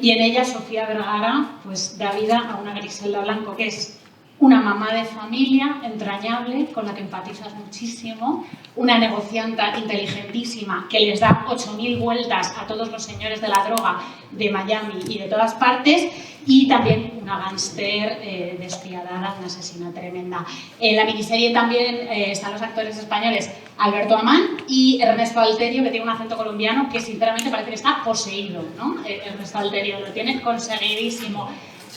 Y en ella Sofía Vergara pues da vida a una Griselda Blanco que es una mamá de familia entrañable con la que empatizas muchísimo, una negociante inteligentísima que les da 8000 vueltas a todos los señores de la droga de Miami y de todas partes, y también una gángster despiadada, una asesina tremenda. En la miniserie también están los actores españoles Alberto Amán y Ernesto Alterio, que tiene un acento colombiano que sinceramente parece que está poseído, ¿no? Ernesto Alterio lo tiene conseguidísimo.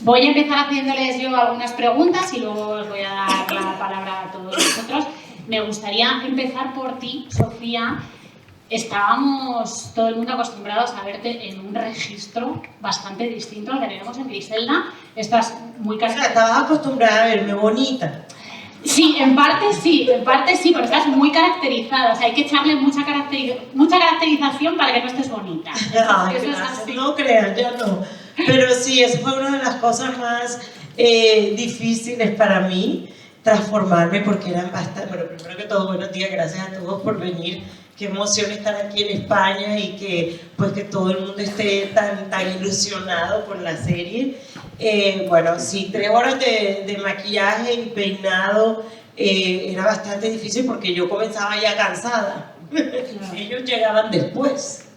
Voy a empezar haciéndoles yo algunas preguntas y luego os voy a dar la palabra a todos vosotros. Me gustaría empezar por ti, Sofía. Estábamos todo el mundo acostumbrados a verte en un registro bastante distinto al que tenemos en Griselda. Estás muy caracterizada. O sea, estabas acostumbrada a verme bonita. Sí, en parte sí, pero estás muy caracterizada. O sea, hay que echarle mucha caracterización para que no estés bonita. Ay, eso es así. No creas, ya no. Pero sí, eso fue una de las cosas más difíciles para mí, transformarme, porque eran bastante... Bueno, primero que todo, buenos días, gracias a todos por venir. Qué emoción estar aquí en España y que, pues, que todo el mundo esté tan ilusionado por la serie. Bueno, sí, 3 horas de maquillaje y peinado era bastante difícil porque yo comenzaba ya cansada. Ellos llegaban después.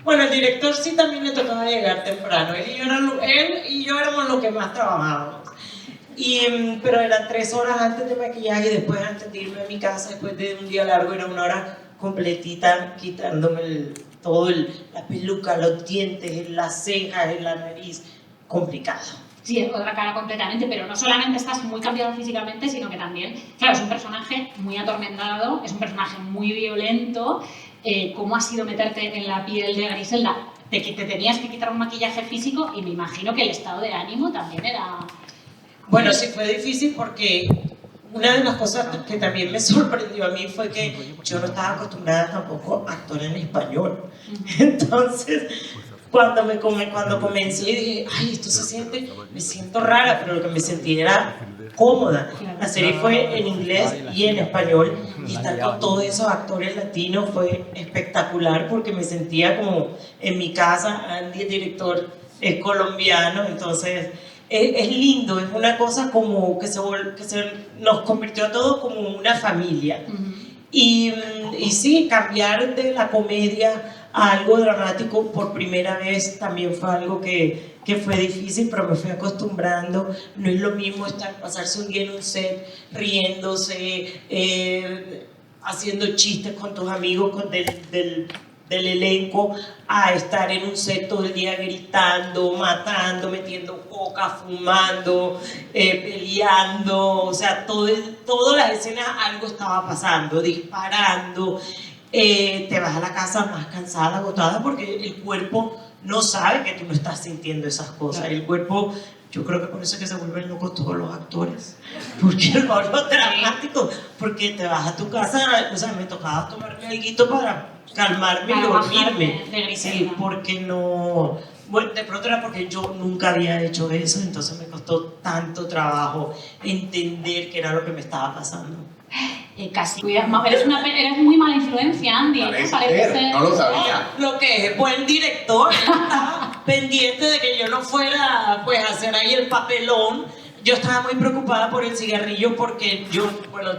Bueno, el director sí también le tocaba llegar temprano. Él y yo éramos los que más trabajábamos. Pero eran 3 horas antes de maquillaje y después antes de irme a mi casa, después de un día largo, era 1 hora completita quitándome la peluca, los dientes, las cejas, la nariz. Complicado. Sí, es otra cara completamente, pero no solamente estás muy cambiado físicamente, sino que también, claro, es un personaje muy atormentado, es un personaje muy violento. ¿Cómo ha sido meterte en la piel de Griselda? Te tenías que quitar un maquillaje físico y me imagino que el estado de ánimo también era... Bueno, sí fue difícil porque una de las cosas que también me sorprendió a mí fue que yo no estaba acostumbrada tampoco a actuar en español. Entonces, cuando comencé dije, ay, esto me siento rara, pero lo que me sentí era cómoda. La serie fue en inglés y en español, y estar con todos esos actores latinos fue espectacular porque me sentía como en mi casa. Andy, el director, es colombiano, entonces es lindo, es una cosa como que nos convirtió a todos como una familia. Y sí, cambiar de la comedia a algo dramático por primera vez también fue algo que fue difícil, pero me fui acostumbrando. No es lo mismo pasarse un día en un set riéndose, haciendo chistes con tus amigos del elenco, a estar en un set todo el día gritando, matando, metiendo coca, fumando, peleando. O sea, todas las escenas algo estaba pasando, disparando. Te vas a la casa más cansada, agotada, porque el cuerpo no sabe que tú no estás sintiendo esas cosas. El cuerpo, yo creo que por eso es que se vuelven locos todos los actores, porque es algo dramático, porque te vas a tu casa. O sea, me tocaba tomarme algo para calmarme y dormirme. Sí, porque no... Bueno, de pronto era porque yo nunca había hecho eso, entonces me costó tanto trabajo entender qué era lo que me estaba pasando. Casi. Eres muy mala influencia, Andy. Parece ser. No lo sabía. Lo que es buen director, estaba pendiente de que yo no fuera, pues, a hacer ahí el papelón. Yo estaba muy preocupada por el cigarrillo porque yo, bueno,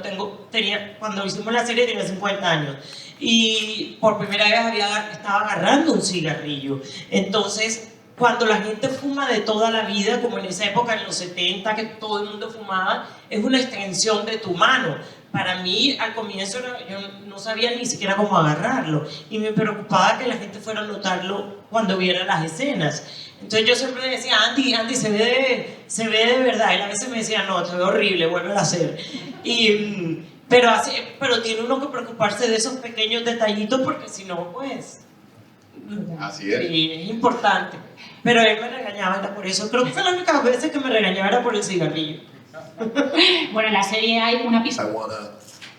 cuando hicimos la serie tenía 50 años y por primera vez estaba agarrando un cigarrillo. Entonces, cuando la gente fuma de toda la vida, como en esa época, en los 70, que todo el mundo fumaba, es una extensión de tu mano. Para mí, al comienzo, yo no sabía ni siquiera cómo agarrarlo y me preocupaba que la gente fuera a notarlo cuando viera las escenas. Entonces yo siempre le decía, Andy, se ve de verdad. Y a veces me decía, no, te ve horrible, vuelve a hacer. Pero tiene uno que preocuparse de esos pequeños detallitos porque si no, pues... Así es. Sí, es importante. Pero él me regañaba, era por eso. Creo que fue la única vez que me regañaba era por el cigarrillo. Bueno, en la serie hay una pista. I want to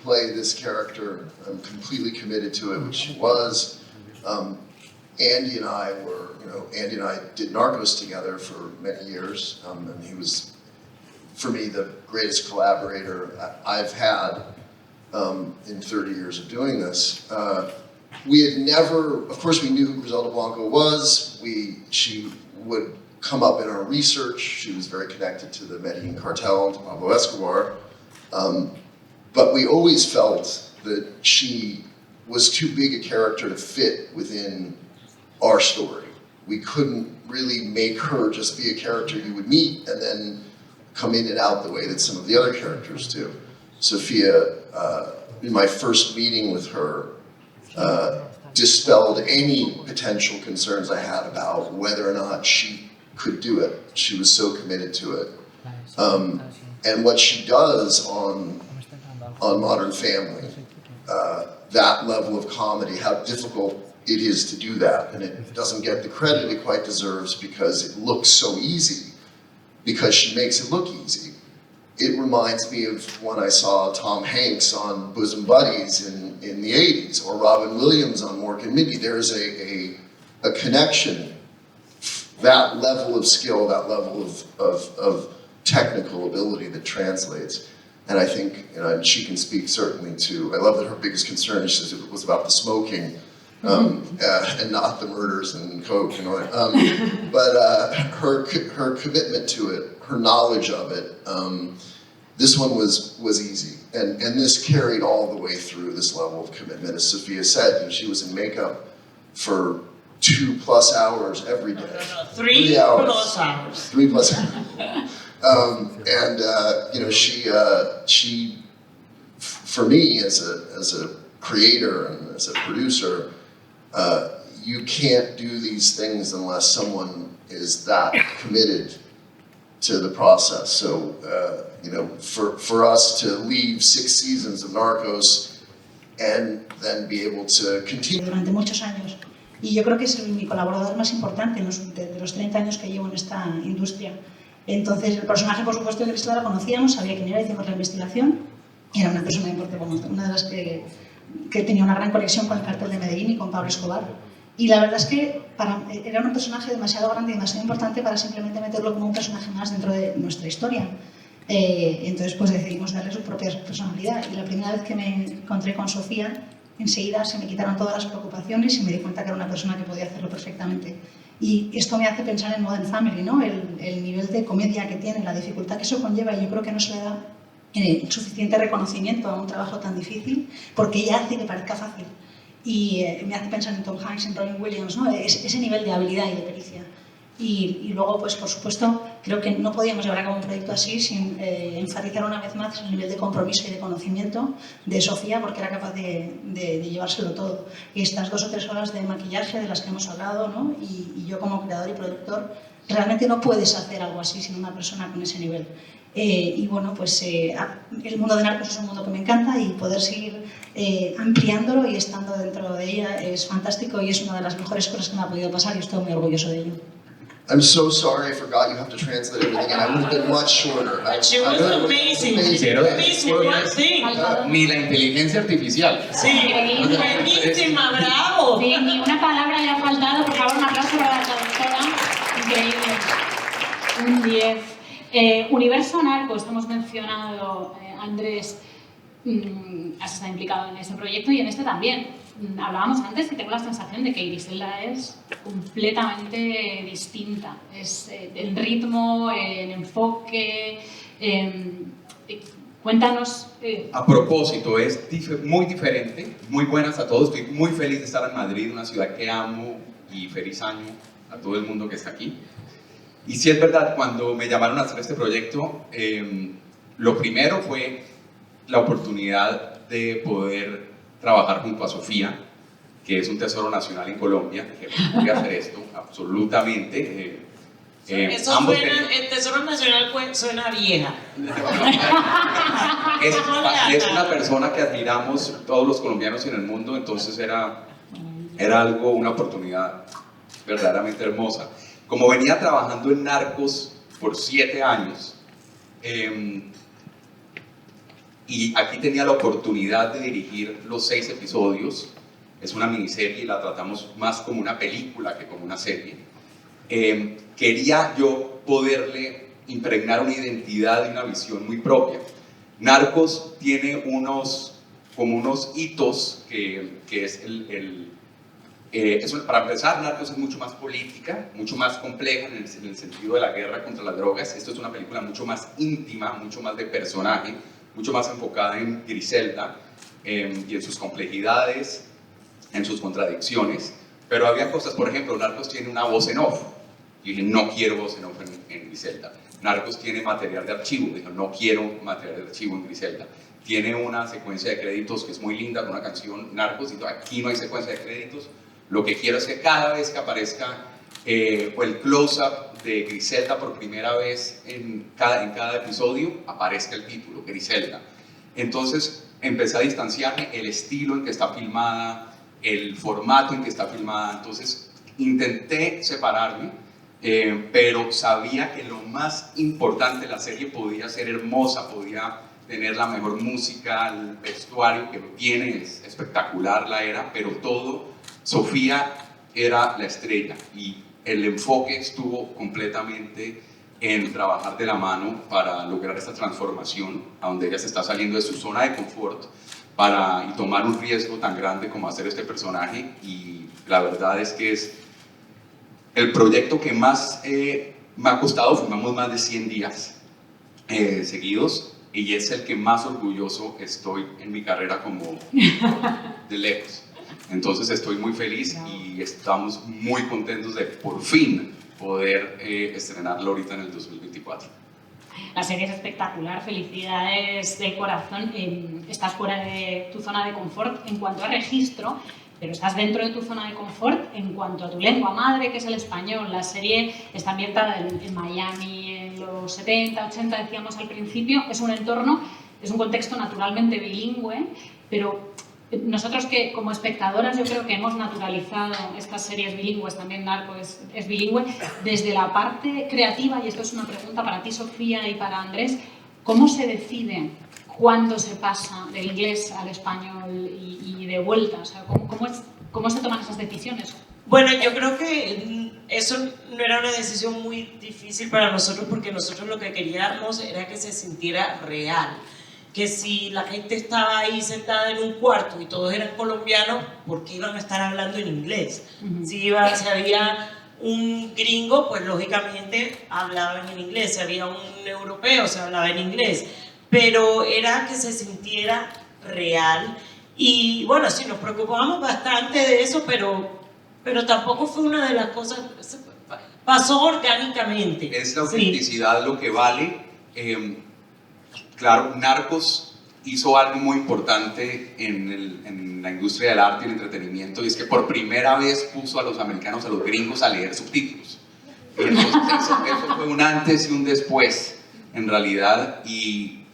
play this character. I'm completely committed to it, which was Andy and I did Narcos together for many years, and he was, for me, the greatest collaborator I've had in 30 years of doing this. We had never, of course, we knew who Griselda Blanco was. She would come up in our research. She was very connected to the Medellin cartel and to Pablo Escobar. But we always felt that she was too big a character to fit within our story. We couldn't really make her just be a character you would meet and then come in and out the way that some of the other characters do. Sophia, in my first meeting with her, dispelled any potential concerns I had about whether or not she could do it. She was so committed to it. And what she does on Modern Family, that level of comedy, how difficult it is to do that, and it doesn't get the credit it quite deserves because it looks so easy, because she makes it look easy. It reminds me of when I saw Tom Hanks on Bosom Buddies in the 80s, or Robin Williams on Mork and Mindy. There's a connection, that level of skill, that level of technical ability that translates. And I think, and she can speak certainly to, I love that her biggest concern was about the smoking, and not the murders and coke and all that. But her commitment to it, her knowledge of it, this one was easy. And this carried all the way through, this level of commitment. As Sophia said, she was in makeup for 2+ hours every day. No, 3 plus hours. 3+ hours. She, for me as a creator and as a producer, you can't do these things unless someone is that committed to the process. So, for us to leave 6 seasons of Narcos and then be able to continue. Durante muchos años. Y yo creo que es mi colaborador más importante de los 30 años que llevo en esta industria. Entonces, el personaje, por supuesto, de Cristóbal lo conocíamos, sabía quién era, hicimos la investigación. Y era una persona importante, una de las que tenía una gran conexión con el cartel de Medellín y con Pablo Escobar. Y la verdad es que era un personaje demasiado grande y demasiado importante para simplemente meterlo como un personaje más dentro de nuestra historia. Entonces, pues decidimos darle su propia personalidad. Y la primera vez que me encontré con Sofía, enseguida se me quitaron todas las preocupaciones y me di cuenta que era una persona que podía hacerlo perfectamente. Y esto me hace pensar en Modern Family, ¿no? El nivel de comedia que tiene, la dificultad que eso conlleva, y yo creo que no se le da suficiente reconocimiento a un trabajo tan difícil, porque ella hace que parezca fácil. Y me hace pensar en Tom Hanks, en Robin Williams, ¿no? Ese nivel de habilidad y de pericia. Y luego, pues por supuesto, creo que no podíamos llevar a cabo un proyecto así sin enfatizar una vez más el nivel de compromiso y de conocimiento de Sofía, porque era capaz de llevárselo todo. Y estas 2 o 3 horas de maquillaje de las que hemos hablado, ¿no? Y yo como creador y productor, realmente no puedes hacer algo así sin una persona con ese nivel. Y bueno, pues el mundo de Narcos es un mundo que me encanta, y poder seguir ampliándolo y estando dentro de ella es fantástico, y es una de las mejores cosas que me ha podido pasar, y estoy muy orgulloso de ello. I'm so sorry, I forgot you have to translate everything, and I would have been much shorter. But she was amazing. Pero Amazing, one thing. ni la inteligencia artificial. Sí, buenísima, bravo. Sí, ni una palabra le ha faltado. Por favor, un aplauso para la traductora. Increíble. Un 10. Universo Narcos, hemos mencionado, Andrés, has estado implicado en ese proyecto y en este también. Hablábamos antes que tengo la sensación de que Griselda es completamente distinta. Es el ritmo, el enfoque. Cuéntanos. A propósito, es muy diferente. Muy buenas a todos. Estoy muy feliz de estar en Madrid, una ciudad que amo, y feliz año a todo el mundo que está aquí. Y sí es verdad, cuando me llamaron a hacer este proyecto, lo primero fue la oportunidad de poder trabajar junto a Sofía, que es un tesoro nacional en Colombia, que voy a hacer esto, absolutamente. Eso suena, el Tesoro Nacional suena vieja. Es una persona que admiramos todos los colombianos en el mundo, entonces era algo, una oportunidad verdaderamente hermosa. Como venía trabajando en Narcos por 7 años, y aquí tenía la oportunidad de dirigir los 6 episodios. Es una miniserie y la tratamos más como una película que como una serie. Quería yo poderle impregnar una identidad y una visión muy propia. Narcos tiene unos hitos que es Para empezar, Narcos es mucho más política, mucho más compleja en el sentido de la guerra contra las drogas. Esto es una película mucho más íntima, mucho más de personaje, mucho más enfocada en Griselda y en sus complejidades, en sus contradicciones. Pero había cosas, por ejemplo, Narcos tiene una voz en off. Y dije, no quiero voz en off en Griselda. Narcos tiene material de archivo. Dije, no quiero material de archivo en Griselda. Tiene una secuencia de créditos que es muy linda, con una canción Narcos, y aquí no hay secuencia de créditos. Lo que quiero es que cada vez que aparezca el close-up de Griselda por primera vez en cada episodio, aparezca el título, Griselda. Entonces empecé a distanciarme, el estilo en que está filmada, el formato en que está filmada. Entonces intenté separarme, pero sabía que lo más importante, la serie podía ser hermosa, podía tener la mejor música, el vestuario que lo tiene, es espectacular la era, pero todo, Sofía era la estrella y el enfoque estuvo completamente en trabajar de la mano para lograr esta transformación, a donde ella se está saliendo de su zona de confort y tomar un riesgo tan grande como hacer este personaje. Y la verdad es que es el proyecto que más me ha costado. Filmamos más de 100 días seguidos y es el que más orgulloso estoy en mi carrera como de lejos. Entonces estoy muy feliz y estamos muy contentos de por fin poder estrenarlo ahorita en el 2024. La serie es espectacular, felicidades de corazón. Estás fuera de tu zona de confort en cuanto a registro, pero estás dentro de tu zona de confort en cuanto a tu lengua madre, que es el español. La serie está ambientada en Miami en los 70, 80, decíamos al principio. Es un entorno, es un contexto naturalmente bilingüe, pero nosotros que como espectadoras yo creo que hemos naturalizado estas series bilingües, también Narco es bilingüe, desde la parte creativa, y esto es una pregunta para ti, Sofía, y para Andrés, ¿cómo se decide cuándo se pasa del inglés al español y de vuelta? O sea, ¿cómo se toman esas decisiones? Bueno, yo creo que eso no era una decisión muy difícil para nosotros, porque nosotros lo que queríamos era que se sintiera real. Que si la gente estaba ahí sentada en un cuarto y todos eran colombianos, ¿por qué iban a estar hablando en inglés? Si había un gringo, pues lógicamente hablaban en inglés. Si había un europeo, se hablaba en inglés. Pero era que se sintiera real. Y bueno, sí, nos preocupábamos bastante de eso, pero tampoco fue una de las cosas, pasó orgánicamente. Es la autenticidad lo que vale. Claro, Narcos hizo algo muy importante en la industria del arte y el entretenimiento, y es que por primera vez puso a los americanos, a los gringos, a leer subtítulos. Y entonces eso fue un antes y un después, en realidad, y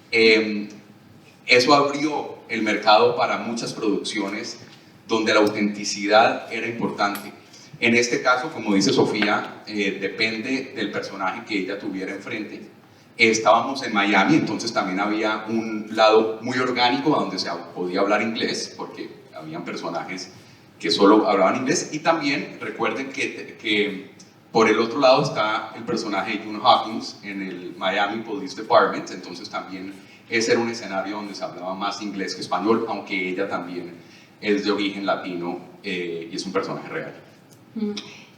eso abrió el mercado para muchas producciones donde la autenticidad era importante. En este caso, como dice Sofía, depende del personaje que ella tuviera enfrente. Estábamos en Miami, entonces también había un lado muy orgánico donde se podía hablar inglés, porque habían personajes que solo hablaban inglés. Y también recuerden que por el otro lado está el personaje de June Hawkins en el Miami Police Department, entonces también ese era un escenario donde se hablaba más inglés que español, aunque ella también es de origen latino y es un personaje real.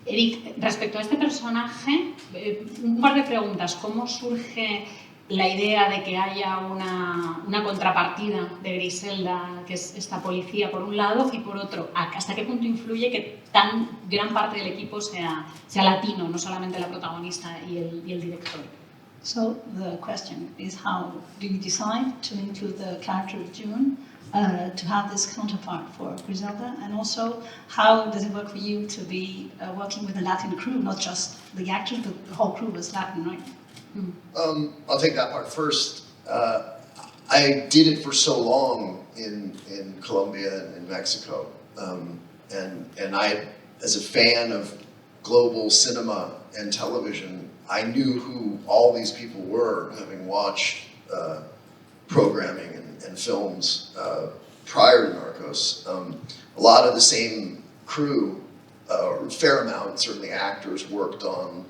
Eric, respecto a este personaje, un par de preguntas. ¿Cómo surge la idea de que haya una contrapartida de Griselda, que es esta policía, por un lado, y por otro, ¿hasta qué punto influye que tan gran parte del equipo sea latino, no solamente la protagonista y el director? So the question is, how do you decide to include the character of June, to have this counterpart for Griselda, and also how does it work for you to be working with a Latin crew, not just the actors, but the whole crew was Latin, right? I'll take that part first. I did it for so long in Colombia and in Mexico, and I, as a fan of global cinema and television, I knew who all these people were, having watched programming and films prior to Narcos. A lot of the same crew, or a fair amount, certainly actors, worked on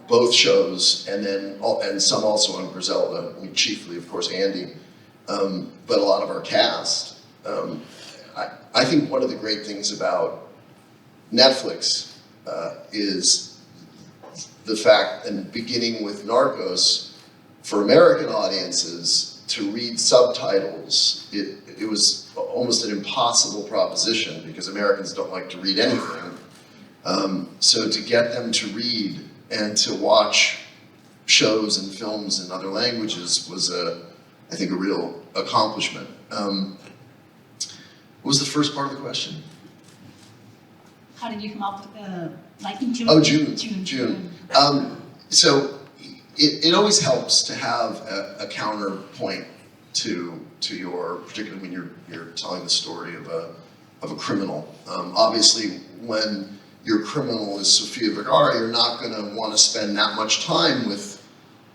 both shows, and some also on Griselda. I mean, chiefly, of course, Andy, but a lot of our cast. I think one of the great things about Netflix is the fact, and beginning with Narcos, for American audiences to read subtitles, it was almost an impossible proposition because Americans don't like to read anything. So to get them to read and to watch shows and films in other languages was, I think, a real accomplishment. What was the first part of the question? How did you come up with, like in June? Oh, June. So it always helps to have a counterpoint to your, particularly when you're telling the story of a criminal. Obviously, when your criminal is Sofia Vergara, you're not going to want to spend that much time with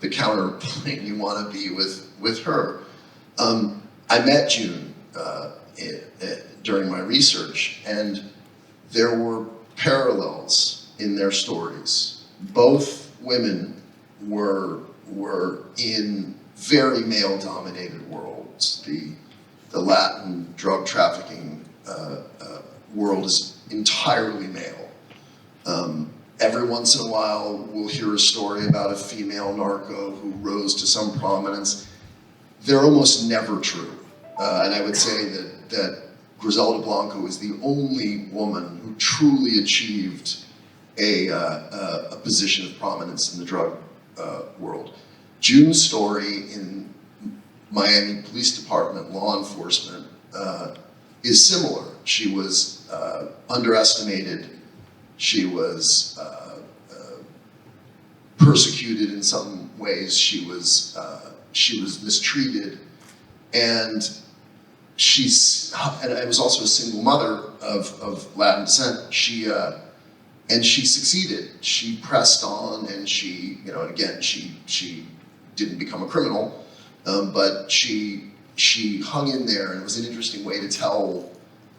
the counterpoint. You want to be with her. I met June during my research, and there were parallels in their stories. Both women were in very male-dominated worlds. The Latin drug trafficking world is entirely male. Every once in a while, we'll hear a story about a female narco who rose to some prominence. They're almost never true. And I would say that Griselda Blanco is the only woman who truly achieved a position of prominence in the drug world. June's story in Miami Police Department, law enforcement, is similar. She was underestimated. She was persecuted in some ways. She was mistreated, and I was also a single mother of Latin descent. She succeeded. She pressed on, and she didn't become a criminal, but she hung in there, and it was an interesting way to tell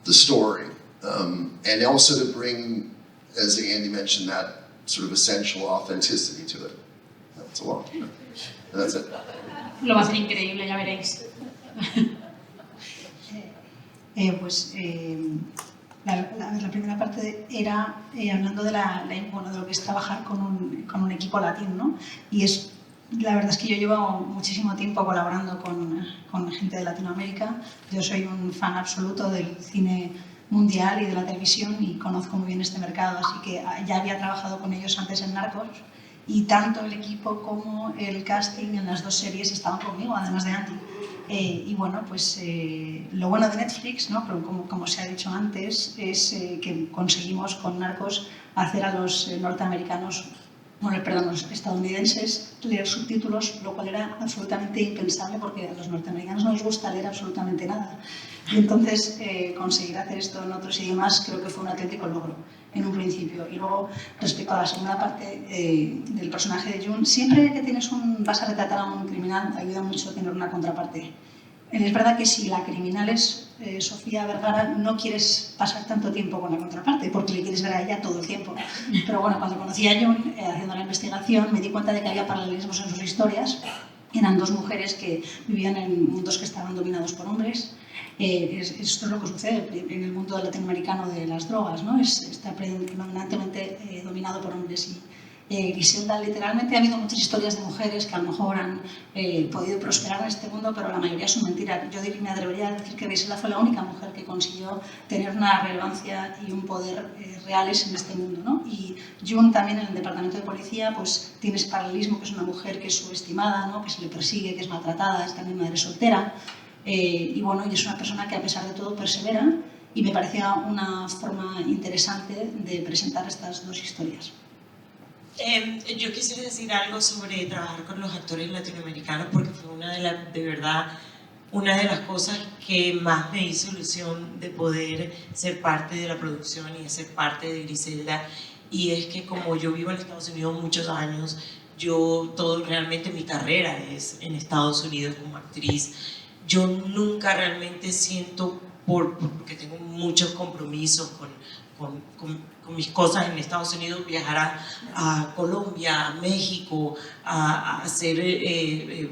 the story, and also to bring, as Andy mentioned, that sort of essential authenticity to it. That's a lot. And that's it. Lo va a ser increíble, ya veréis. La primera parte era hablando de lo que es trabajar con un equipo latino, ¿no? Y la verdad es que yo llevo muchísimo tiempo colaborando con gente de Latinoamérica. Yo soy un fan absoluto del cine mundial y de la televisión y conozco muy bien este mercado, así que ya había trabajado con ellos antes en Narcos, y tanto el equipo como el casting en las dos series estaban conmigo, además de Andy. Y bueno, pues lo bueno de Netflix, ¿no? Como se ha dicho antes, es que conseguimos con Narcos hacer a los norteamericanos, los estadounidenses leer subtítulos, lo cual era absolutamente impensable porque a los norteamericanos no les gusta leer absolutamente nada. Y entonces conseguir hacer esto en otros idiomas creo que fue un auténtico logro en un principio. Y luego, respecto a la segunda parte del personaje de June, siempre que vas a retratar a un criminal, ayuda mucho tener una contraparte. Es verdad que si la criminal es Sofía Vergara, no quieres pasar tanto tiempo con la contraparte porque le quieres ver a ella todo el tiempo. Pero bueno, cuando conocí a June, haciendo la investigación, me di cuenta de que había paralelismos en sus historias. Eran dos mujeres que vivían en mundos que estaban dominados por hombres. Esto es lo que sucede en el mundo latinoamericano de las drogas, ¿no? Está predominantemente dominado por hombres. Y Griselda, literalmente ha habido muchas historias de mujeres que a lo mejor han podido prosperar en este mundo, pero la mayoría son mentiras. Yo me atrevería a decir que Griselda fue la única mujer que consiguió tener una relevancia y un poder reales en este mundo, ¿no? Y June también en el departamento de policía pues tiene ese paralelismo, que es una mujer que es subestimada, ¿no? Que se le persigue, que es maltratada, es también madre soltera. Y bueno, y es una persona que a pesar de todo persevera, y me parecía una forma interesante de presentar estas dos historias. Yo quisiera decir algo sobre trabajar con los actores latinoamericanos, porque fue de verdad una de las cosas que más me hizo ilusión de poder ser parte de la producción y de ser parte de Griselda. Y es que como yo vivo en Estados Unidos muchos años, realmente mi carrera es en Estados Unidos como actriz. Yo nunca realmente siento, porque tengo muchos compromisos con mis cosas en Estados Unidos, viajar a Colombia, a México, a hacer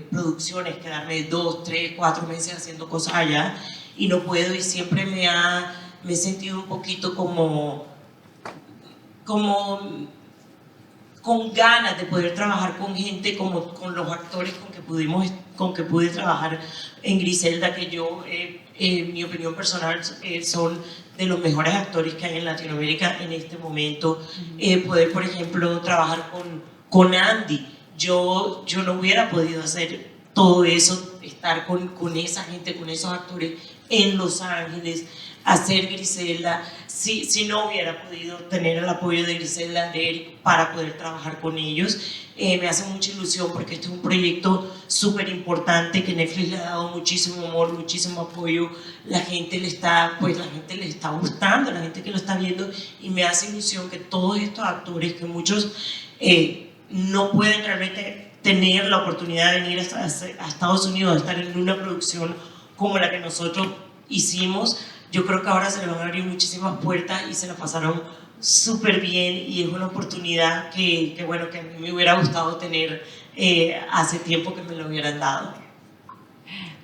producciones, quedarme 2, 3, 4 meses haciendo cosas allá, y no puedo, y siempre me he sentido un poquito como como con ganas de poder trabajar con gente como con los actores con que pude trabajar en Griselda, que yo, en mi opinión personal, son de los mejores actores que hay en Latinoamérica en este momento. Poder, por ejemplo, trabajar con Andy. Yo no hubiera podido hacer todo eso, estar con esa gente, con esos actores en Los Ángeles, hacer Griselda, si no hubiera podido tener el apoyo de Griselda, de Eric, para poder trabajar con ellos. Me hace mucha ilusión porque este es un proyecto súper importante que Netflix le ha dado muchísimo amor, muchísimo apoyo. La gente le está gustando, la gente que lo está viendo, y me hace ilusión que todos estos actores, que muchos no pueden realmente tener la oportunidad de venir a Estados Unidos a estar en una producción como la que nosotros hicimos, yo creo que ahora se les van a abrir muchísimas puertas y se la pasaron súper bien, y es una oportunidad que bueno, que a mí me hubiera gustado tener hace tiempo que me lo hubieran dado.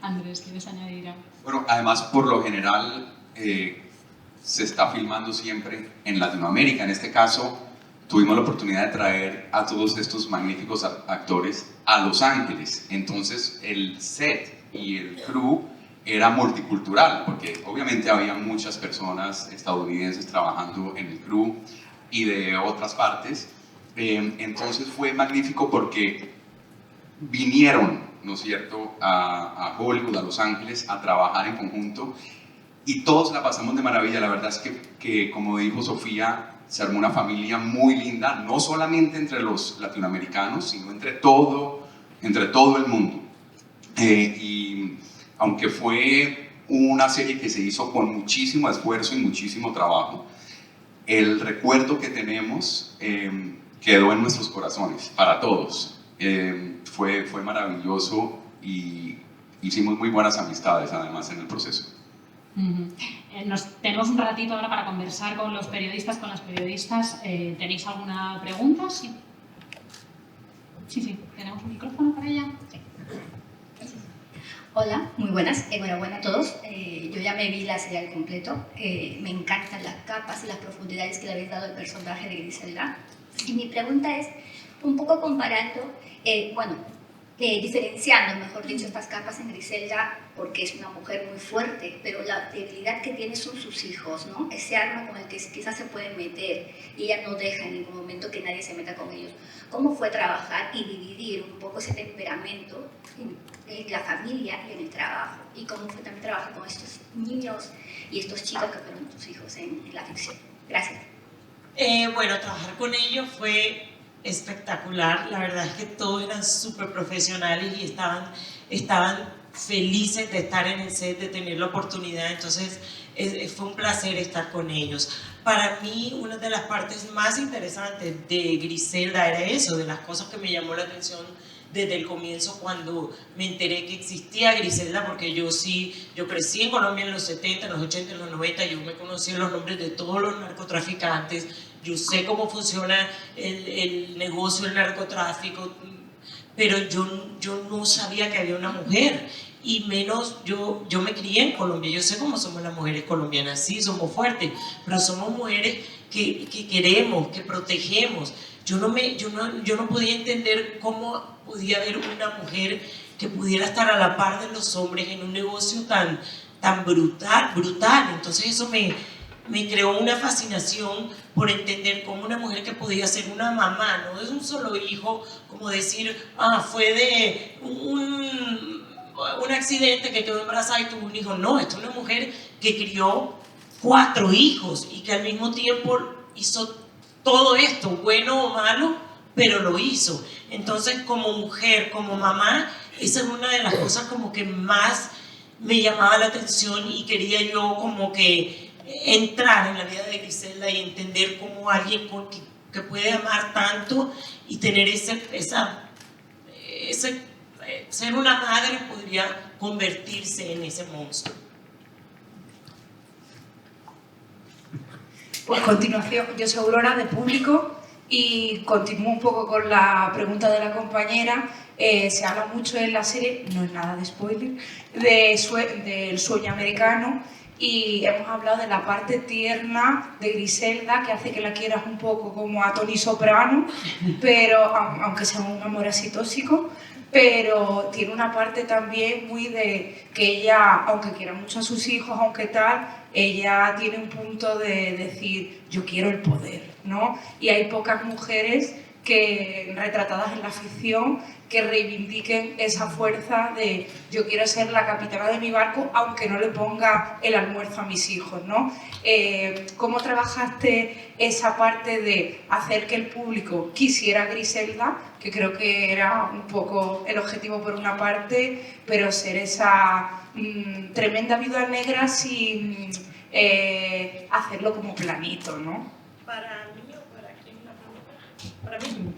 Andrés, ¿quieres añadir algo? Bueno, además, por lo general, se está filmando siempre en Latinoamérica. En este caso, tuvimos la oportunidad de traer a todos estos magníficos actores a Los Ángeles. Entonces, el set y el crew era multicultural, porque obviamente había muchas personas estadounidenses trabajando en el crew y de otras partes. Entonces fue magnífico porque vinieron, ¿no es cierto?, a Hollywood, a Los Ángeles, a trabajar en conjunto, y todos la pasamos de maravilla. La verdad es que como dijo Sofía, se armó una familia muy linda, no solamente entre los latinoamericanos, sino entre todo el mundo. Y aunque fue una serie que se hizo con muchísimo esfuerzo y muchísimo trabajo, el recuerdo que tenemos quedó en nuestros corazones, para todos. Fue maravilloso y hicimos muy buenas amistades, además, en el proceso. Tenemos un ratito ahora para conversar con los periodistas, con las periodistas. ¿Tenéis alguna pregunta? Sí. Sí, ¿tenemos un micrófono para ella? Sí. Hola, muy buenas, enhorabuena a todos. Yo ya me vi la serie al completo. Me encantan las capas y las profundidades que le habéis dado al personaje de Griselda. Y mi pregunta es, un poco comparando, diferenciando, mejor dicho, estas capas en Griselda, porque es una mujer muy fuerte, pero la debilidad que tiene son sus hijos, ¿no? Ese arma con el que quizás se pueden meter, y ella no deja en ningún momento que nadie se meta con ellos. ¿Cómo fue trabajar y dividir un poco ese temperamento en la familia y en el trabajo? ¿Y cómo fue también trabajar con estos niños y estos chicos que fueron tus hijos en la ficción? Gracias. Bueno, trabajar con ellos fue espectacular. La verdad es que todos eran súper profesionales y estaban felices de estar en el set, de tener la oportunidad. Entonces fue un placer estar con ellos. Para mí, una de las partes más interesantes de Griselda era eso, de las cosas que me llamó la atención desde el comienzo, cuando me enteré que existía Griselda, porque yo crecí en Colombia en los 70, en los 80, en los 90, yo me conocía los nombres de todos los narcotraficantes, yo sé cómo funciona el negocio del narcotráfico, pero yo no sabía que había una mujer, y menos yo me crié en Colombia, yo sé cómo somos las mujeres colombianas, sí, somos fuertes, pero somos mujeres que queremos, que protegemos. Yo no podía entender cómo podía haber una mujer que pudiera estar a la par de los hombres en un negocio tan brutal. Entonces eso me creó una fascinación por entender cómo una mujer que podía ser una mamá, no es un solo hijo, como decir, fue de un accidente que quedó embarazada y tuvo un hijo. No, esta es una mujer que crió 4 hijos y que al mismo tiempo hizo todo esto, bueno o malo, pero lo hizo. Entonces, como mujer, como mamá, esa es una de las cosas como que más me llamaba la atención, y quería yo como que entrar en la vida de Griselda y entender cómo alguien que puede amar tanto y tener ser una madre podría convertirse en ese monstruo. Pues a continuación, yo soy Aurora, de Público, y continúo un poco con la pregunta de la compañera. Se habla mucho en la serie, no es nada de spoiler, del sueño americano, y hemos hablado de la parte tierna de Griselda, que hace que la quieras un poco como a Tony Soprano, pero aunque sea un amor así tóxico, pero tiene una parte también muy de que ella, aunque quiera mucho a sus hijos, aunque tal, ella tiene un punto de decir, yo quiero el poder, ¿no? Y hay pocas mujeres que, retratadas en la ficción, que reivindiquen esa fuerza de yo quiero ser la capitana de mi barco aunque no le ponga el almuerzo a mis hijos, ¿no? ¿Cómo trabajaste esa parte de hacer que el público quisiera a Griselda, que creo que era un poco el objetivo por una parte, pero ser esa tremenda viuda negra sin hacerlo como planito, ¿no? ¿Para mí o para quién la pregunta? Para mí.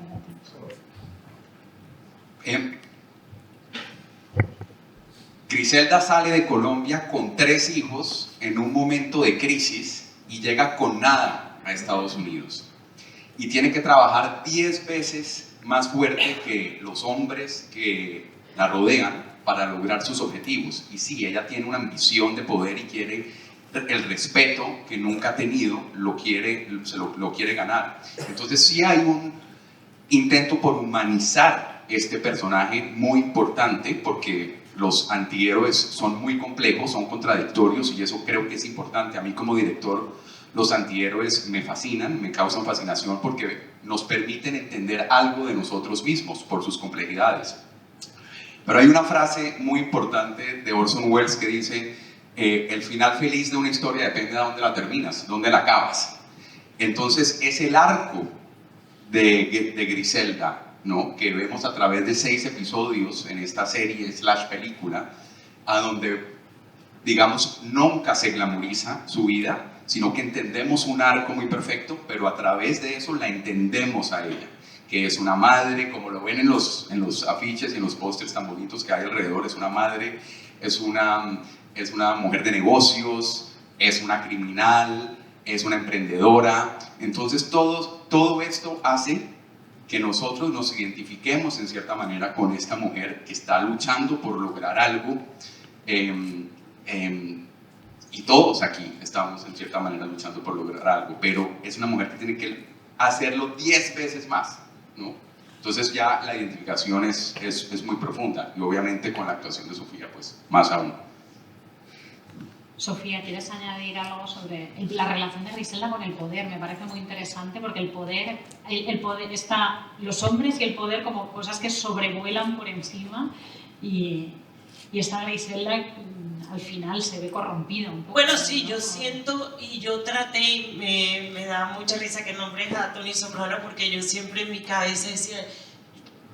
Griselda sale de Colombia con 3 hijos en un momento de crisis y llega con nada a Estados Unidos. Y tiene que trabajar 10 veces más fuerte que los hombres que la rodean para lograr sus objetivos. Y sí, ella tiene una ambición de poder y quiere el respeto que nunca ha tenido, lo quiere ganar. Entonces sí hay un intento por humanizar este personaje muy importante, porque los antihéroes son muy complejos, son contradictorios, y eso creo que es importante. A mí como director, los antihéroes me fascinan, me causan fascinación porque nos permiten entender algo de nosotros mismos por sus complejidades. Pero hay una frase muy importante de Orson Welles que dice, el final feliz de una historia depende de dónde la terminas, dónde la acabas. Entonces es el arco de Griselda, ¿no?, que vemos a través de 6 episodios en esta serie / película, a donde, digamos, nunca se glamoriza su vida, sino que entendemos un arco muy perfecto, pero a través de eso la entendemos a ella, que es una madre, como lo ven en los afiches y en los pósters tan bonitos que hay alrededor. Es una madre, es una mujer de negocios, es una criminal, es una emprendedora. Entonces todo esto hace que nosotros nos identifiquemos en cierta manera con esta mujer que está luchando por lograr algo, y todos aquí estamos en cierta manera luchando por lograr algo, pero es una mujer que tiene que hacerlo 10 veces más, ¿no? Entonces ya la identificación es muy profunda, y obviamente con la actuación de Sofía pues más aún. Sofía, ¿quieres añadir algo sobre la relación de Griselda con el poder? Me parece muy interesante porque el poder está, los hombres y el poder como cosas que sobrevuelan por encima, y esta Griselda al final se ve corrompida un poco. Bueno, sí, yo siento, y yo traté, y me da mucha risa que nombres a Tony Soprano, porque yo siempre en mi cabeza decía,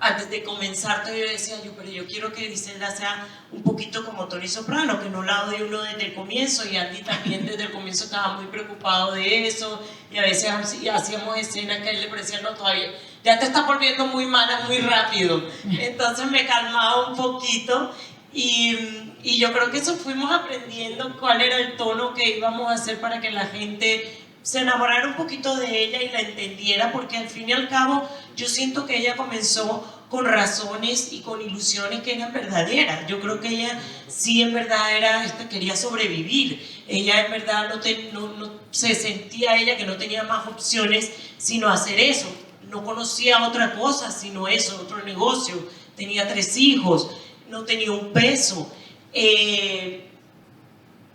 antes de comenzar yo decía, pero yo quiero que Griselda sea un poquito como Tony Soprano, que no la odie uno desde el comienzo, y Andy también desde el comienzo estaba muy preocupado de eso, y a veces hacíamos escenas que a él le parecían, no, todavía, ya te estás volviendo muy mala muy rápido. Entonces me calmaba un poquito, y yo creo que eso fuimos aprendiendo cuál era el tono que íbamos a hacer para que la gente se enamorara un poquito de ella y la entendiera, porque al fin y al cabo yo siento que ella comenzó con razones y con ilusiones que eran verdaderas. Yo creo que ella sí en verdad quería sobrevivir. Ella en verdad no se sentía ella que no tenía más opciones sino hacer eso. No conocía otra cosa sino eso, otro negocio. Tenía 3 hijos, no tenía un peso.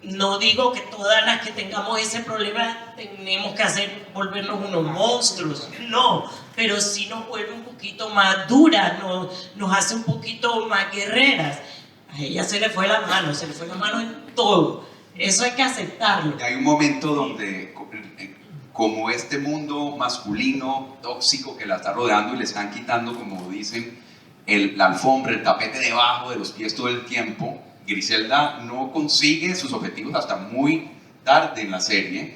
No digo que todas las que tengamos ese problema tenemos que volvernos unos monstruos, no, pero sí nos vuelve un poquito más duras, nos hace un poquito más guerreras. A ella se le fue la mano en todo, eso hay que aceptarlo. Y hay un momento donde, como este mundo masculino tóxico que la está rodeando y le están quitando, como dicen, la alfombra, el tapete debajo de los pies todo el tiempo, Griselda no consigue sus objetivos hasta muy tarde en la serie.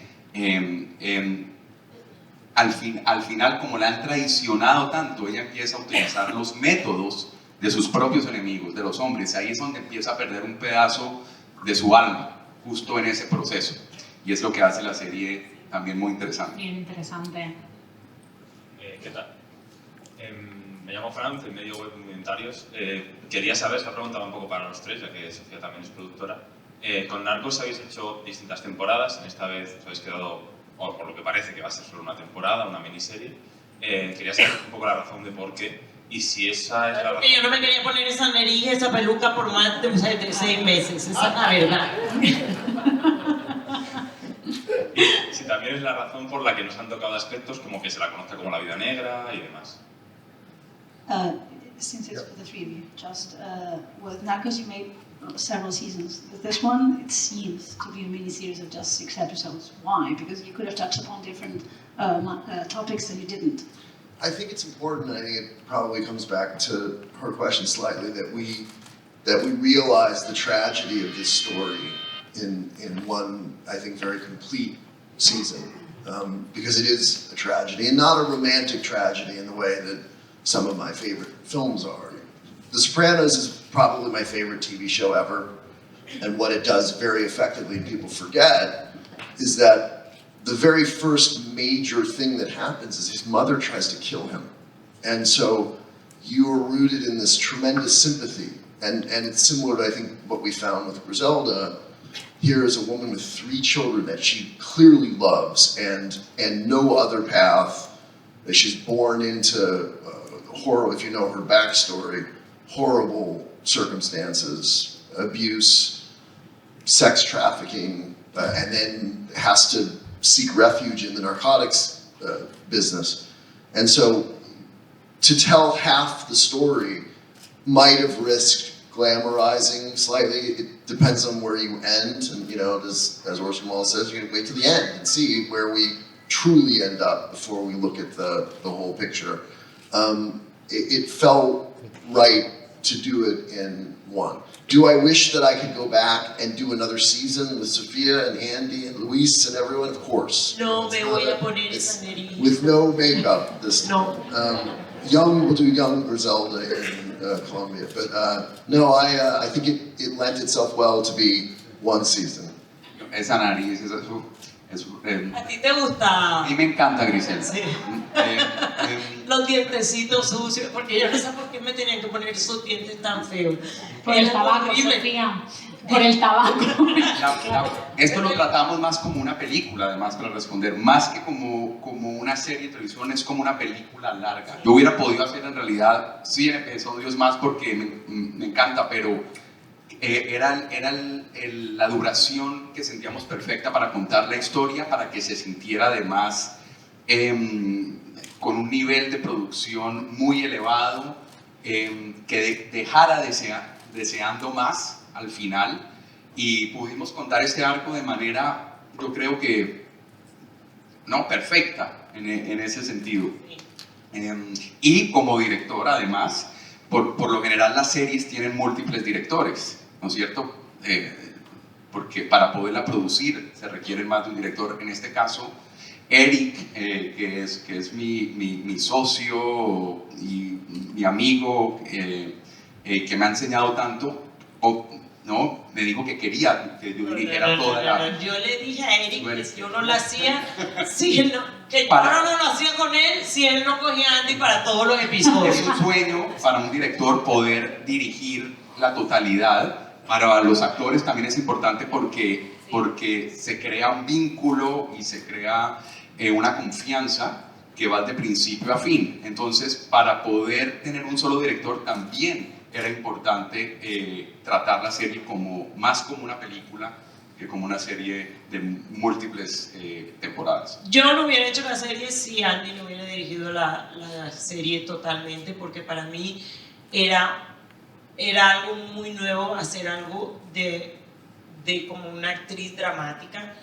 Al final, como la han traicionado tanto, ella empieza a utilizar los métodos de sus propios enemigos, de los hombres. Ahí es donde empieza a perder un pedazo de su alma, justo en ese proceso. Y es lo que hace la serie también muy interesante. Bien interesante. ¿Qué tal? Me llamo Fran, soy medio web comentarios. Quería saber, esta pregunta va un poco para los 3, ya que Sofía también es productora. Con Narcos habéis hecho distintas temporadas, en esta vez os habéis quedado, o por lo que parece que va a ser solo una temporada, una miniserie. Quería saber un poco la razón de por qué, y si esa es la razón... Porque yo no me quería poner esa nariz, esa peluca por más de 6 meses, esa es la verdad. Y si también es la razón por la que nos han tocado aspectos como que se la conozca como la vida negra y demás. Since it's for the three of you, just with Narcos, you made several seasons. With this one, it seems to be a mini-series of just 6 episodes. Why? Because you could have touched upon different topics that you didn't. I think it's important. I think it probably comes back to her question slightly that we realize the tragedy of this story in one, I think, very complete season, because it is a tragedy and not a romantic tragedy in the way that some of my favorite films are. The Sopranos is probably my favorite TV show ever, and what it does very effectively, and people forget, is that the very first major thing that happens is his mother tries to kill him. And so you are rooted in this tremendous sympathy, and it's similar to, I think, what we found with Griselda. Here is a woman with 3 children that she clearly loves, and no other path. She's born into horror, if you know her backstory, horrible circumstances, abuse, sex trafficking, and then has to seek refuge in the narcotics business. And so to tell half the story might have risked glamorizing slightly. It depends on where you end, and as Orson Welles says, you're gonna wait to the end and see where we truly end up before we look at the whole picture. It felt right to do it in one. Do I wish that I could go back and do another season with Sophia and Andy and Luis and everyone? Of course. No me voy a poner esa nariz. With no makeup this time. No. Young, we'll do young Griselda in Colombia. But no, I think it lent itself well to be one season. Esa nariz, ¿A ti te gusta? a mí me encanta Griselda. Sí. Los dientecitos sucios, porque yo no sé por qué me tenían que poner esos dientes tan feos. Por el Es tabaco, horrible. Sofía. Por el tabaco. Esto lo tratamos más como una película, además, para responder, más que como una serie de televisión, es como una película larga. Yo hubiera podido hacer en realidad 100 episodios más porque me encanta, pero era la duración que sentíamos perfecta para contar la historia, para que se sintiera además con un nivel de producción muy elevado, que dejara deseando más al final, y pudimos contar este arco de manera, yo creo que, no, perfecta en ese sentido. Y como director, además, por lo general las series tienen múltiples directores, ¿no es cierto? Porque para poderla producir se requiere más de un director. En este caso, Eric, que es mi socio y mi amigo, que me ha enseñado tanto, ¿no? Me dijo que quería que yo dirigiera toda la... Yo le dije a Eric que si yo no lo hacía, si él no, que yo Para- no lo hacía con él, si él no cogía a Andy para todos los episodios. Es un sueño para un director poder dirigir la totalidad. Para los actores también es importante porque se crea un vínculo y se crea una confianza que va de principio a fin. Entonces, para poder tener un solo director también era importante tratar la serie más como una película que como una serie de múltiples temporadas. Yo no hubiera hecho la serie si Andy no hubiera dirigido la serie totalmente, porque para mí era algo muy nuevo hacer algo de como una actriz dramática.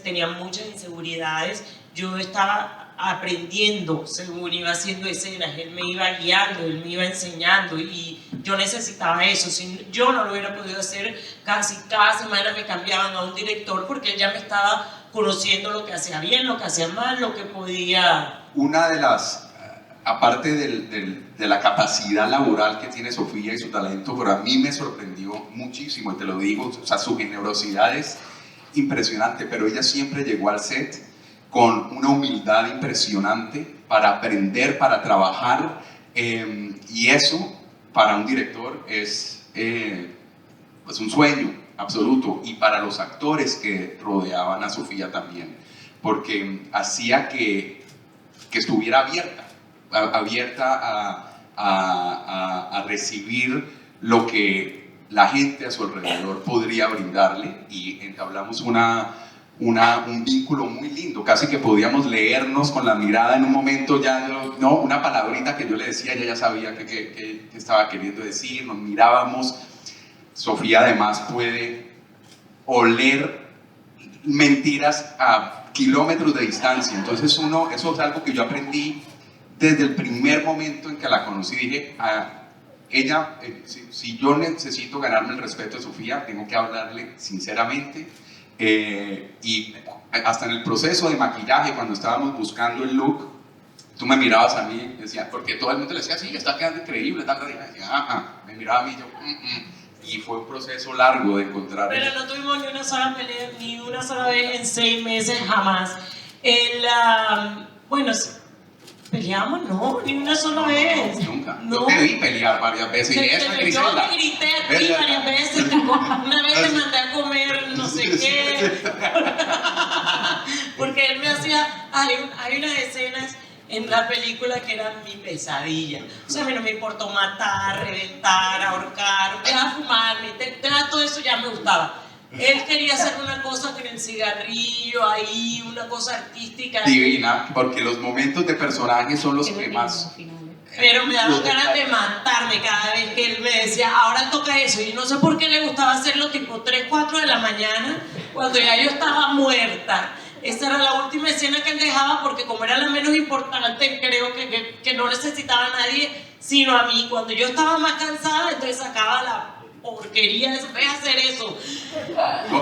Tenía muchas inseguridades, yo estaba aprendiendo según iba haciendo escenas, él me iba guiando, él me iba enseñando, y yo necesitaba eso. Si yo no lo hubiera podido hacer, casi cada semana me cambiaban a un director porque él ya me estaba conociendo lo que hacía bien, lo que hacía mal, lo que podía... Una de las, aparte de la capacidad laboral que tiene Sofía y su talento, pero a mí me sorprendió muchísimo, y te lo digo, o sea, su generosidad es impresionante, pero ella siempre llegó al set con una humildad impresionante para aprender, para trabajar, y eso para un director es un sueño. absoluto, y para los actores que rodeaban a Sofía también, porque hacía que estuviera abierta a recibir lo que la gente a su alrededor podría brindarle, y entablamos un vínculo muy lindo, casi que podíamos leernos con la mirada en un momento, ya no, una palabrita que yo le decía, ella ya sabía qué estaba queriendo decir, nos mirábamos. Sofía además puede oler mentiras a kilómetros de distancia, entonces eso es algo que yo aprendí desde el primer momento en que la conocí. Dije, ella, si yo necesito ganarme el respeto de Sofía, tengo que hablarle sinceramente. Y hasta en el proceso de maquillaje, cuando estábamos buscando el look, tú me mirabas a mí, decía, porque todo el mundo le decía, sí, está quedando increíble, está quedando, decía, me miraba a mí, yo, y fue un proceso largo de encontrar. Pero no tuvimos ni una sola pelea, ni una sola vez en 6 meses, jamás. Bueno, peleamos, no, ni una sola vez. Nunca. No. Yo te vi pelear varias veces. Y eso es Griselda. Yo te grité a ti varias veces. Una vez te mandé a comer no sé qué. Porque él me hacía. Hay unas escenas en la película que eran mi pesadilla. O sea, a mí no me importó matar, reventar, ahorcar, fumar, todo eso ya me gustaba. Él quería hacer una cosa con el cigarrillo ahí, una cosa artística. Divina, porque los momentos de personaje son los que más... Pero me daban ganas de matarme cada vez que él me decía, ahora toca eso. Y no sé por qué le gustaba hacerlo tipo 3, 4 de la mañana, cuando ya yo estaba muerta. Esa era la última escena que él dejaba, porque como era la menos importante, creo que no necesitaba a nadie, sino a mí. Cuando yo estaba más cansada, entonces sacaba la porquería de hacer eso.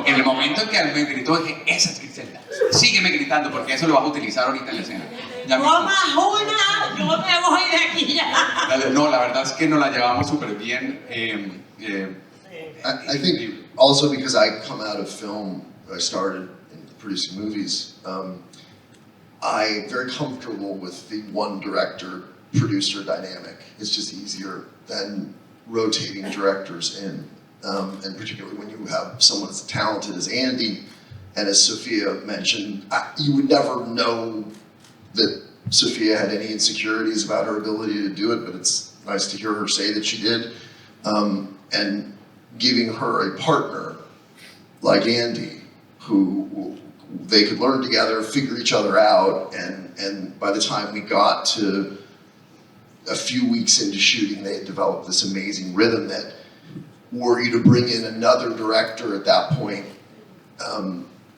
En el momento en que él me gritó, dije, esa es Griselda. Sígueme gritando, porque eso lo vas a utilizar ahorita en la escena. Ya ¡No más una! ¡Yo me voy de aquí ya! No, la verdad es que nos la llevamos súper bien. I think also because I come out of film, I started in producing movies, I'm very comfortable with the one director producer dynamic. It's just easier than rotating directors in, and particularly when you have someone as talented as Andy, and as Sophia mentioned, you would never know that Sophia had any insecurities about her ability to do it, but it's nice to hear her say that she did. And giving her a partner like Andy, who they could learn together, figure each other out, and by the time we got to a few weeks into shooting, they had developed this amazing rhythm that, were you to bring in another director at that point,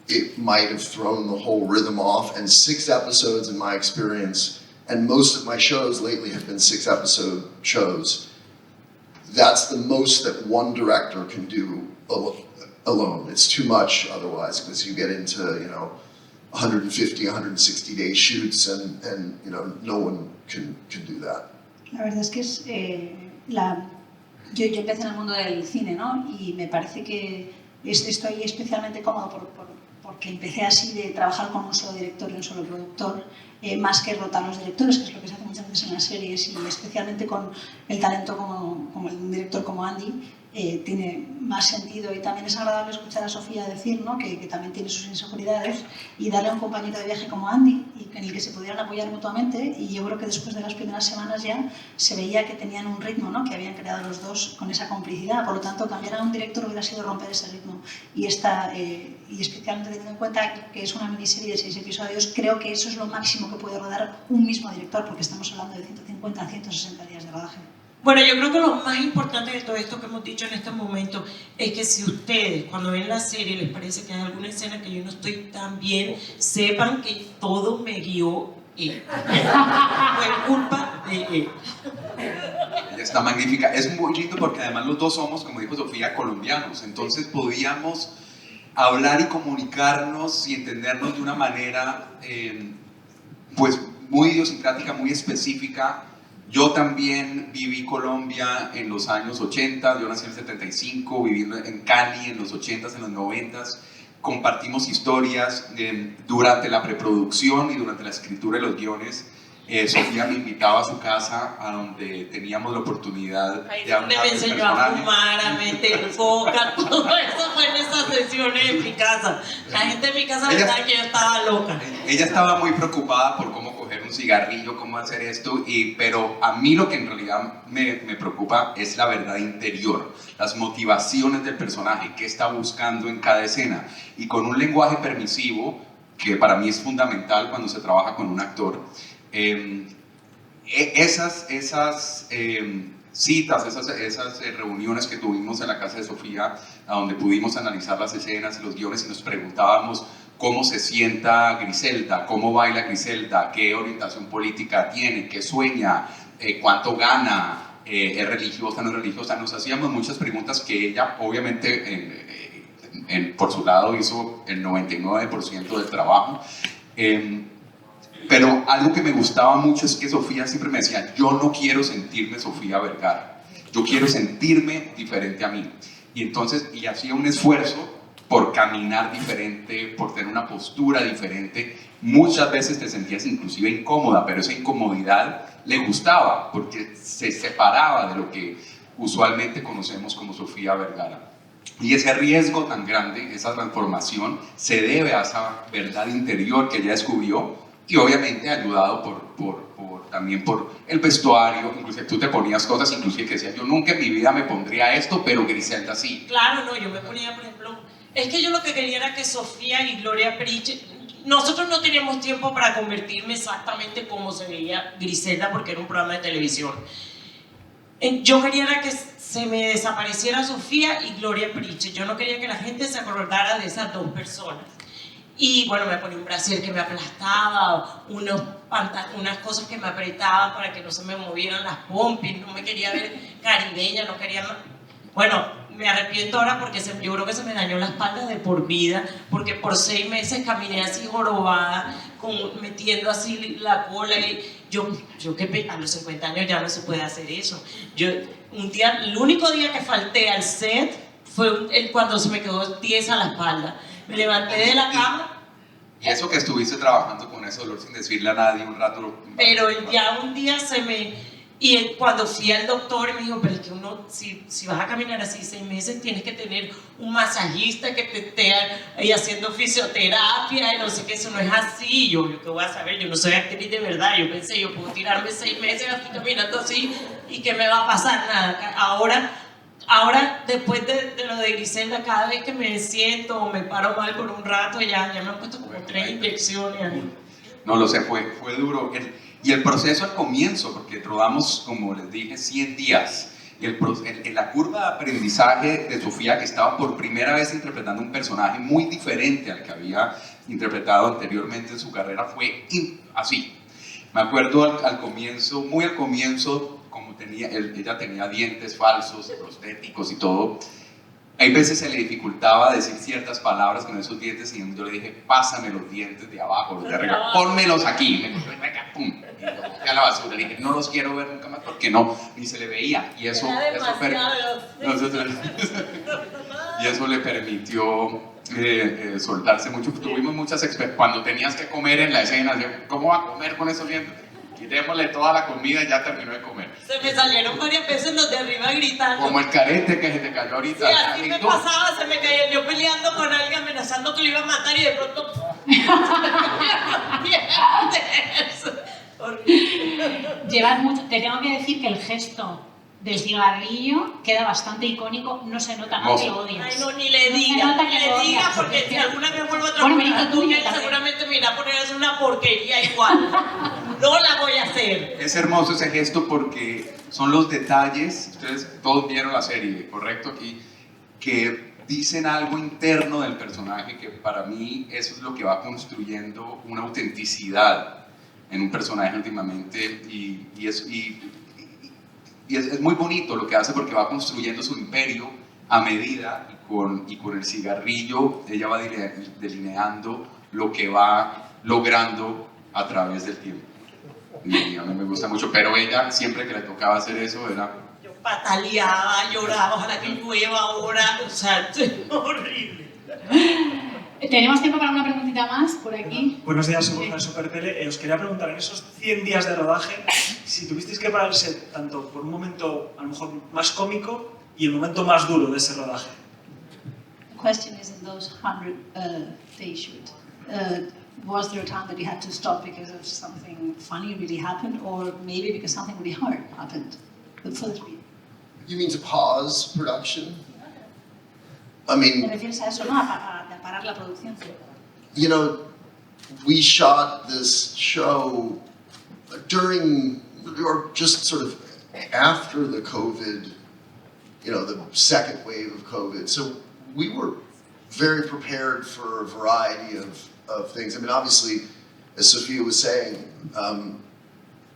it might have thrown the whole rhythm off. And 6 episodes in my experience, and most of my shows lately have been 6-episode shows, that's the most that one director can do alone. It's too much otherwise, because you get into, 150, 160-day shoots, and no one can do that. La verdad es que es yo empecé en el mundo del cine, ¿no? Y me parece que estoy especialmente cómodo porque empecé así, de trabajar con un solo director y un solo productor, más que rotar los directores, que es lo que se hace muchas veces en las series, y especialmente con el talento como un director como Andy, tiene más sentido. Y también es agradable escuchar a Sofía decir, ¿no? que también tiene sus inseguridades, y darle a un compañero de viaje como Andy, en el que se pudieran apoyar mutuamente. Y yo creo que después de las primeras semanas ya se veía que tenían un ritmo, ¿no? que habían creado los dos con esa complicidad. Por lo tanto, cambiar a un director hubiera sido romper ese ritmo. Y especialmente teniendo en cuenta que es una miniserie de 6 episodios, creo que eso es lo máximo que puede rodar un mismo director, porque estamos hablando de 150 a 160 días de rodaje. Bueno, yo creo que lo más importante de todo esto que hemos dicho en este momento es que si ustedes, cuando ven la serie, les parece que hay alguna escena que yo no estoy tan bien, sepan que todo me guió él. Fue culpa de él. Ella está magnífica. Es muy lindo porque además los dos somos, como dijo Sofía, colombianos. Entonces podíamos hablar y comunicarnos y entendernos de una manera pues muy idiosincrática, muy específica. Yo también viví Colombia en los años 80, yo nací en el 75, viviendo en Cali en los 80s, en los 90s. Compartimos historias durante la preproducción y durante la escritura de los guiones. Sofía me invitaba a su casa, a donde teníamos la oportunidad Ahí de donde hablar me del enseñó a personaje. fumar, a meter coca, todo eso fue en esas sesiones en mi casa. La gente en mi casa pensaba que yo estaba loca. Ella estaba muy preocupada por cómo coger un cigarrillo, cómo hacer esto, pero a mí lo que en realidad me preocupa es la verdad interior, las motivaciones del personaje, qué está buscando en cada escena, y con un lenguaje permisivo, que para mí es fundamental cuando se trabaja con un actor. Esas citas, esas reuniones que tuvimos en la casa de Sofía, a donde pudimos analizar las escenas y los guiones y nos preguntábamos cómo se sienta Griselda, cómo baila Griselda, qué orientación política tiene, qué sueña, cuánto gana, es religiosa, no es religiosa. Nos hacíamos muchas preguntas que ella obviamente por su lado hizo el 99% del trabajo. Pero algo que me gustaba mucho es que Sofía siempre me decía, yo no quiero sentirme Sofía Vergara, yo quiero sentirme diferente a mí. Y entonces, y hacía un esfuerzo por caminar diferente, por tener una postura diferente. Muchas veces te sentías inclusive incómoda, pero esa incomodidad le gustaba, porque se separaba de lo que usualmente conocemos como Sofía Vergara. Y ese riesgo tan grande, esa transformación, se debe a esa verdad interior que ella descubrió, y obviamente ayudado también por el vestuario. Inclusive tú te ponías cosas, inclusive que decías, yo nunca en mi vida me pondría esto, pero Griselda sí. Claro, no, yo me ponía, por ejemplo, es que yo lo que quería era que Sofía y Gloria Periche, nosotros no teníamos tiempo para convertirme exactamente como se veía Griselda, porque era un programa de televisión. Yo quería era que se me desapareciera Sofía y Gloria Periche. Yo no quería que la gente se acordara de esas dos personas. Y bueno, me ponía un brasier que me aplastaba, unas cosas que me apretaban para que no se me movieran las pompis, no me quería ver caribeña, no quería... Bueno, me arrepiento ahora porque yo creo que se me dañó la espalda de por vida, porque por 6 meses caminé así jorobada, metiendo así la cola, y yo que a los 50 años ya no se puede hacer eso. El único día que falté al set fue cuando se me quedó tiesa la espalda. Me levanté de la cama. Y eso que estuviste trabajando con ese dolor sin decirle a nadie un rato. Pero ya un día y cuando fui al doctor me dijo, pero es que uno, si vas a caminar así 6 meses, tienes que tener un masajista que te esté ahí haciendo fisioterapia y no sé qué, eso no es así. Yo qué voy a saber, yo no soy actriz de verdad. Yo pensé, yo puedo tirarme 6 meses así caminando así y que me va a pasar nada. Ahora, después de lo de Griselda, cada vez que me siento o me paro mal por un rato, ya me han puesto como 3 inyecciones ahí. No lo sé, fue duro. Y el proceso al comienzo, porque rodamos, como les dije, 100 días. La curva de aprendizaje de Sofía, que estaba por primera vez interpretando un personaje muy diferente al que había interpretado anteriormente en su carrera, fue así. Me acuerdo al comienzo, muy al comienzo, como ella tenía dientes falsos, prostéticos y todo, hay veces se le dificultaba decir ciertas palabras con esos dientes, y yo le dije, pásame los dientes de abajo, los de arriba, pónmelos aquí. Me dijo, venga, pum, y los boté a la basura. Le dije, no los quiero ver nunca más, porque no, ni se le veía. Y eso le permitió soltarse mucho. Tuvimos muchas experiencias. Cuando tenías que comer en la escena, ¿cómo va a comer con esos dientes? Quitémosle toda la comida y ya terminó de comer. Se me salieron varias veces los de arriba gritando. Como el carete que se te cayó ahorita. Sí, así me pasaba, se me caía yo peleando con alguien, amenazando que lo iba a matar, y de pronto... Llevas mucho. Te tengo que decir que el gesto del cigarrillo queda bastante icónico, no se nota nada que lo odias. Ay, no, ni le diga, porque si alguna vez vuelvo a trabajar con él, seguramente me irá a poner a hacer una porquería igual. No la voy a hacer. Es hermoso ese gesto porque son los detalles, ustedes todos vieron la serie, ¿correcto? Aquí, que dicen algo interno del personaje, que para mí eso es lo que va construyendo una autenticidad en un personaje últimamente, y es muy bonito lo que hace, porque va construyendo su imperio a medida, y con el cigarrillo ella va delineando lo que va logrando a través del tiempo. Y a mí me gusta mucho, pero ella siempre que le tocaba hacer eso era... Yo pataleaba, lloraba, ojalá que llueva ahora, o sea, es horrible. Tenemos tiempo para una preguntita más, por aquí. Buenos días, soy Borja de Supertele. Os quería preguntar, en esos 100 días de rodaje, si tuvisteis que pararse tanto por un momento a lo mejor más cómico y el momento más duro de ese rodaje. The question is, in those 100 day shoot, was there a time that you had to stop because of something funny really happened, or maybe because something really hard happened for the three? You mean to pause production? I mean, ¿Te refieres a eso, no? A parar la producción. you know, we shot this show during, or just sort of after the COVID, you know, the second wave of COVID. So we were very prepared for a variety of things. I mean, obviously, as Sophia was saying,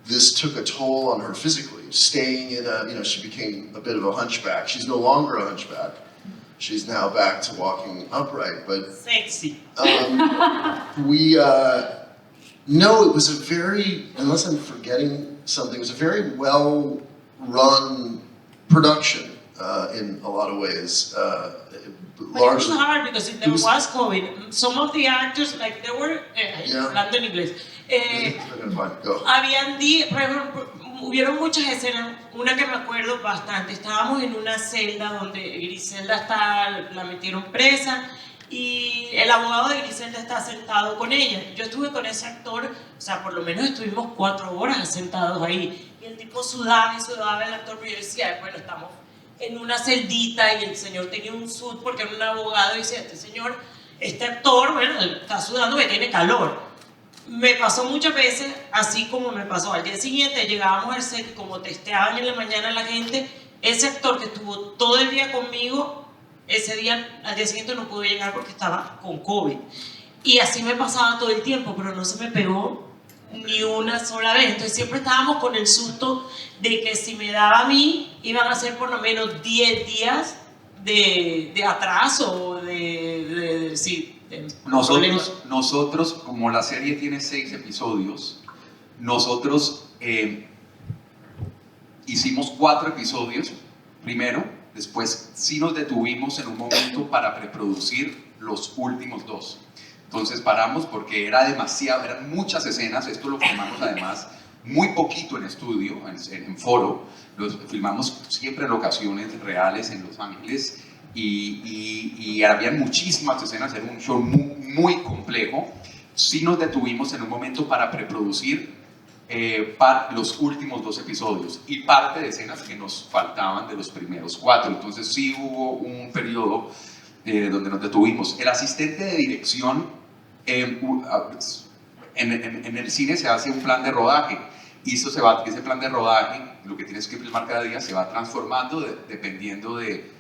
this took a toll on her physically. Staying in a, you know, she became a bit of a hunchback. She's no longer a hunchback. She's now back to walking upright, but Sexy. No, it was a very, unless I'm forgetting something, it was a very well-run production in a lot of ways. But it was Largely, hard because there was COVID. Some of the actors, like they were, hablando en inglés, Go. por ejemplo, hubieron muchas escenas, una que me acuerdo bastante, estábamos en una celda donde Griselda la metieron presa y el abogado de Griselda está sentado con ella. Yo estuve con ese actor, o sea, por lo menos estuvimos 4 horas sentados ahí y el tipo sudaba y sudaba el actor, pero yo decía, bueno, estamos en una celdita y el señor tenía un sud porque era un abogado y decía, este actor, bueno, está sudando, me tiene calor. Me pasó muchas veces, así como me pasó al día siguiente, llegábamos al set, como testeaban en la mañana a la gente, ese actor que estuvo todo el día conmigo, ese día, al día siguiente no pudo llegar porque estaba con COVID. Y así me pasaba todo el tiempo, pero no se me pegó ni una sola vez. Entonces siempre estábamos con el susto de que si me daba a mí, iban a ser por lo menos 10 días de atraso, sí. Nosotros, como la serie tiene 6 episodios, nosotros hicimos 4 episodios primero, después sí nos detuvimos en un momento para preproducir los últimos 2. Entonces paramos porque era demasiado, eran muchas escenas, esto lo filmamos además muy poquito en estudio, en foro, lo filmamos siempre en locaciones reales en Los Ángeles. Y habían muchísimas escenas, era un show muy complejo. Sí nos detuvimos en un momento para preproducir los últimos 2 episodios y parte de escenas que nos faltaban de los primeros 4. Entonces sí hubo un periodo donde nos detuvimos. El asistente de dirección en el cine se hace un plan de rodaje y ese plan de rodaje, lo que tienes que filmar cada día, se va transformando dependiendo de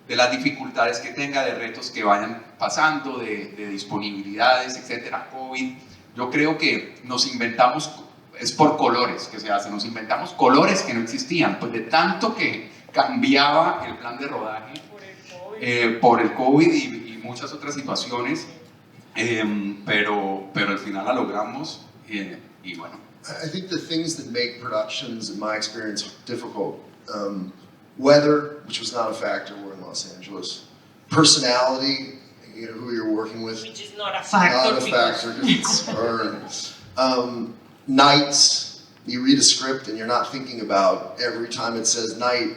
las dificultades que tenga, de retos que vayan pasando, de disponibilidades, etcétera, COVID. Yo creo que nos inventamos, es por colores que se hace, nos inventamos colores que no existían, pues de tanto que cambiaba el plan de rodaje por el COVID y muchas otras situaciones, pero al final la logramos y bueno. I think the things that make productions, in my experience, difficult, weather, which was not a factor, we're in Los Angeles. Personality, you know, who you're working with. Which is not a factor. Not a factor, because it's nights, you read a script and you're not thinking about every time it says night,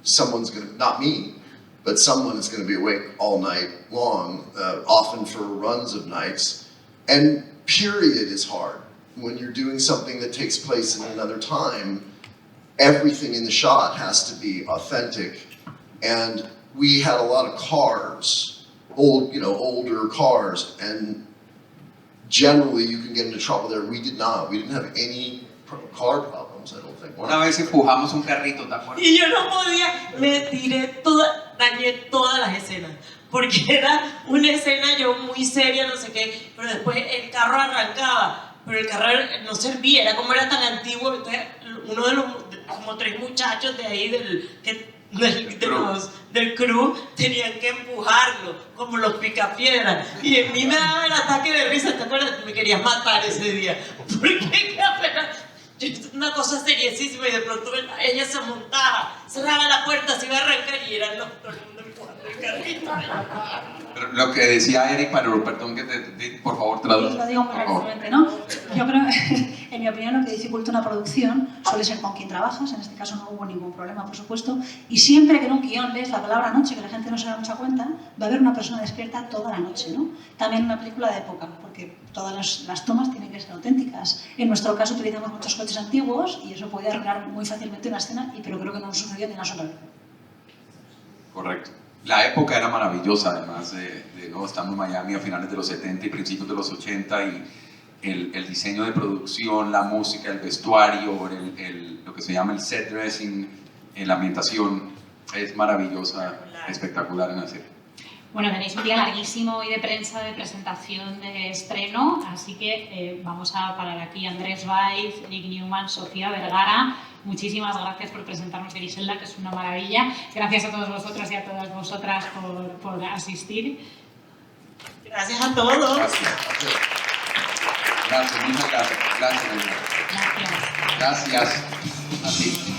someone's gonna, not me, but someone is gonna be awake all night long, often for runs of nights. And period is hard. When you're doing something that takes place in another time, everything in the shot has to be authentic. And we had a lot of cars, older cars, and generally you can get into trouble there. We did not. We didn't have any car problems, I don't think. Una vez empujamos un carrito, ¿te acuerdas? Y yo no podía, dañé todas las escenas. Porque era una escena yo muy seria, no sé qué, pero después el carro arrancaba. Pero el carro no servía, era como era tan antiguo, entonces uno de los como 3 muchachos de ahí del crew tenían que empujarlo, como los picapiedras. Y en mí me daba el ataque de risa, ¿te acuerdas? Me querías matar ese día. Porque una cosa seriosísima y de pronto ella se montaba, cerraba la puerta, se iba a arrancar y era todo el mundo. Pero lo que decía Eric, perdón que por favor traduzca. Lo digo muy rápidamente, ¿no? Yo creo, en mi opinión, lo que dificulta una producción suele ser con quien trabajas. En este caso no hubo ningún problema, por supuesto. Y siempre que en un guión lees la palabra noche, que la gente no se da mucha cuenta, va a haber una persona despierta toda la noche, ¿no? También una película de época, porque todas las tomas tienen que ser auténticas. En nuestro caso utilizamos muchos coches antiguos y eso puede arruinar muy fácilmente una escena, pero creo que no nos sucedió ni una sola vez. Correcto. La época era maravillosa, además ¿no? Estamos en Miami a finales de los 70 y principios de los 80 y el diseño de producción, la música, el vestuario, lo que se llama el set dressing, la ambientación es maravillosa, espectacular en la serie. Bueno, tenéis un día larguísimo hoy de prensa, de presentación, de estreno, así que vamos a parar aquí. Andrés Valls, Eric Newman, Sofía Vergara, muchísimas gracias por presentarnos Griselda, que es una maravilla. Gracias a todos vosotros y a todas vosotras por asistir. Gracias a todos. Gracias. Gracias, muchas gracias. Gracias. Gracias. Gracias a ti.